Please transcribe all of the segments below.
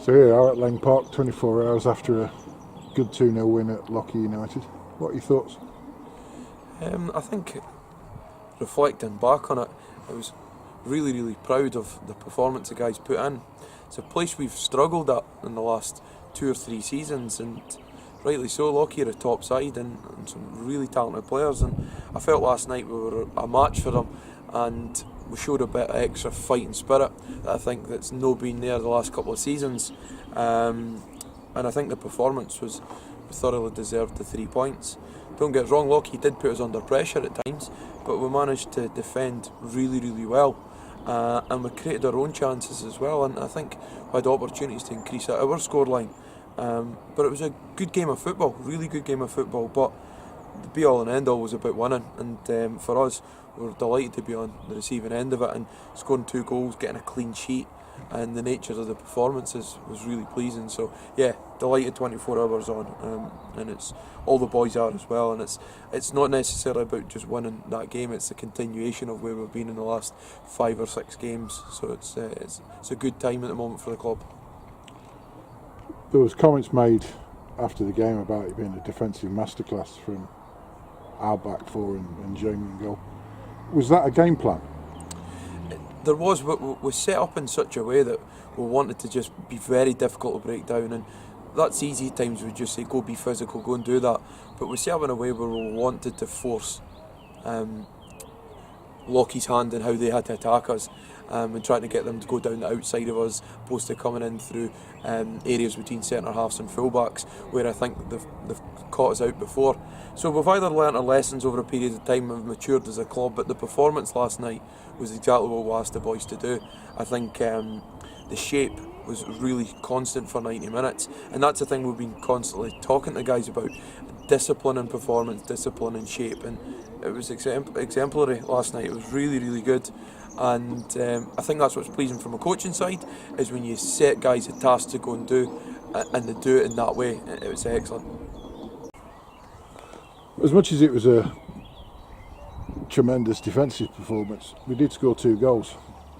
So here we are at Lang Park, 24 hours after a good 2-0 win at Lochee United. What are your thoughts? I think, reflecting back on it, I was really proud of the performance the guys put in. It's a place we've struggled at in the last 2 or 3 seasons, and rightly so. Lochee are a top side and some really talented players, and I felt last night we were a match for them, and we showed a bit of extra fighting spirit that I think that's no been there the last couple of seasons, and I think the performance was thoroughly deserved the 3 points. Don't get us wrong, Lochee did put us under pressure at times, but we managed to defend really well, and we created our own chances as well, and I think we had opportunities to increase our scoreline, but it was a good game of football, really good game of football, but the be all and end all was about winning, and for us, we were delighted to be on the receiving end of it and scoring 2 goals, getting a clean sheet, and the nature of the performances was really pleasing. So yeah, delighted 24 hours on, and it's all the boys are as well, and it's not necessarily about just winning that game, it's the continuation of where we've been in the last 5 or 6 games, so it's a good time at the moment for the club. There was comments made after the game about it being a defensive masterclass from our back four and Jamie in goal. Was that a game plan? There was, but we set up in such a way that we wanted to just be very difficult to break down, and that's easy at times. We just say go be physical, go and do that, but we set up in a way where we wanted to force Lochee's hand in how they had to attack us, and trying to get them to go down the outside of us, opposed to coming in through areas between centre halves and full-backs, where I think they've caught us out before. So we've either learnt our lessons over a period of time and matured as a club, but the performance last night was exactly what we asked the boys to do. I think the shape was really constant for 90 minutes, and that's the thing we've been constantly talking to guys about: discipline and performance, discipline and shape, and it was exemplary last night. It was really good, and I think that's what's pleasing from a coaching side, is when you set guys a task to go and do, and they do it in that way. It was excellent. As much as it was a tremendous defensive performance, we did score 2 goals,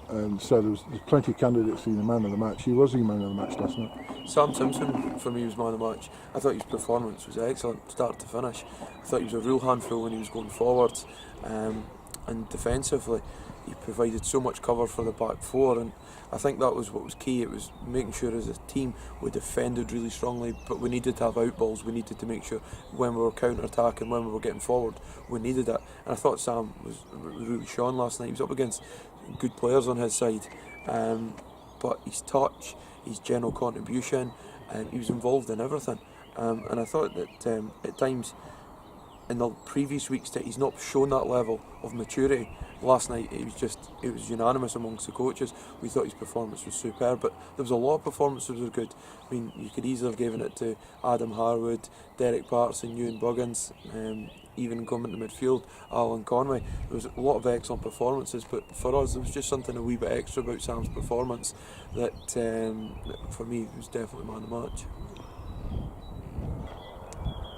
and so there's plenty of candidates for the man of the match. He was the man of the match last night. Sam Simpson for me was man of the match. I thought his performance was excellent, start to finish. I thought he was a real handful when he was going forwards, and defensively he provided so much cover for the back four, and I think that was what was key. It was making sure as a team we defended really strongly, but we needed to have outballs. We needed to make sure when we were counter-attacking, when we were getting forward, we needed it, and I thought Sam was really shone last night. He was up against good players on his side, but his touch, his general contribution, he was involved in everything, and I thought that at times in the previous weeks that he's not shown that level of maturity. Last night it was unanimous amongst the coaches. We thought his performance was superb, but there was a lot of performances that were good. I mean, you could easily have given it to Adam Harwood, Derek Parts and Ewan Buggins, even coming to midfield, Alan Conway. There was a lot of excellent performances, but for us there was just something a wee bit extra about Sam's performance that for me was definitely man of the match.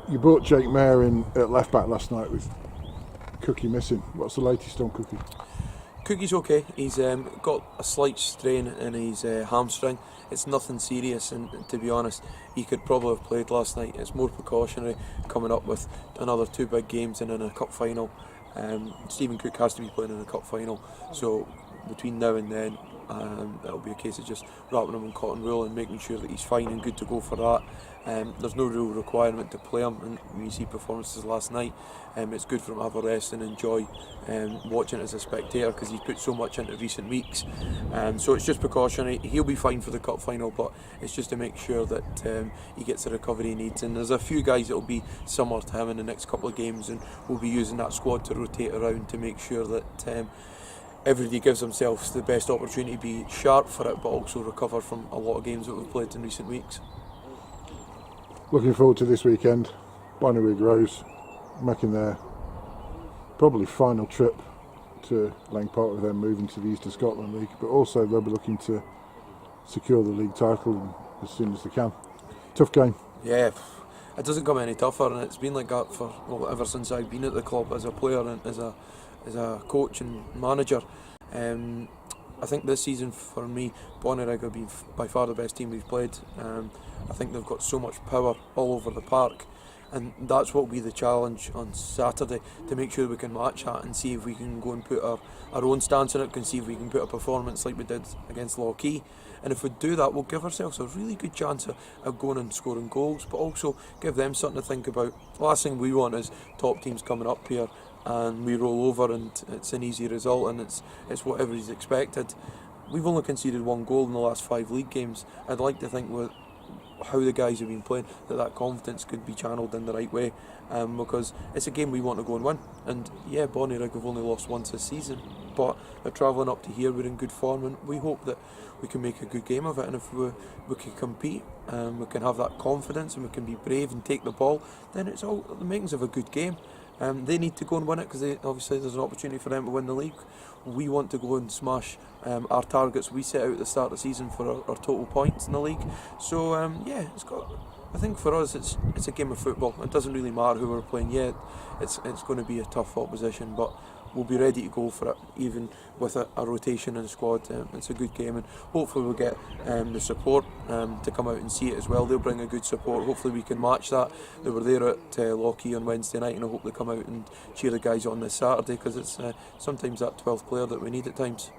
You brought Jake Mayer in at left back last night with Cookie missing. What's the latest on Cookie? Cookie's okay. He's got a slight strain in his hamstring. It's nothing serious, and to be honest, he could probably have played last night. It's more precautionary coming up with another 2 big games and in a cup final. Stephen Cook has to be playing in a cup final, so between now and then it'll be a case of just wrapping him in cotton wool and making sure that he's fine and good to go for that. There's no real requirement to play him, and when you see performances last night, it's good for him to have a rest and enjoy watching it as a spectator, because he's put so much into recent weeks. So it's just precautionary. He'll be fine for the cup final, but it's just to make sure that he gets the recovery he needs. And there's a few guys that will be similar to him in the next couple of games, and we'll be using that squad to rotate around to make sure that everybody gives themselves the best opportunity to be sharp for it, but also recover from a lot of games that we've played in recent weeks. Looking forward to this weekend. Bonnyrigg Rose making their probably final trip to Lang Park with them moving to the East of Scotland League, but also they'll be looking to secure the league title as soon as they can. Tough game. Yeah, it doesn't come any tougher, and it's been like that for ever since I've been at the club as a player and as a coach and manager. I think this season for me, Bonnyrigg have been by far the best team we've played. I think they've got so much power all over the park, and that's what will be the challenge on Saturday, to make sure we can match that and see if we can go and put our own stance on it, and see if we can put a performance like we did against Lochee. And if we do that, we'll give ourselves a really good chance of going and scoring goals, but also give them something to think about. The last thing we want is top teams coming up here and we roll over and it's an easy result and it's whatever is expected. We've only conceded 1 goal in the last 5 league games. I'd like to think with how the guys have been playing that confidence could be channeled in the right way, because it's a game we want to go and win. And yeah, Bonnyrigg have only lost once this season, but they're travelling up to here, we're in good form, and we hope that we can make a good game of it. And if we can compete, we can have that confidence and we can be brave and take the ball, then it's all the makings of a good game. They need to go and win it, because obviously there's an opportunity for them to win the league. We want to go and smash our targets we set out at the start of the season for our total points in the league. So yeah, I think for us it's a game of football. It doesn't really matter who we're playing yet. It's going to be a tough opposition, but we'll be ready to go for it, even with a rotation in the squad. It's a good game, and hopefully we'll get the support to come out and see it as well. They'll bring a good support. Hopefully we can match that. They were there at Lochee on Wednesday night, and I hope they come out and cheer the guys on this Saturday, because it's sometimes that 12th player that we need at times.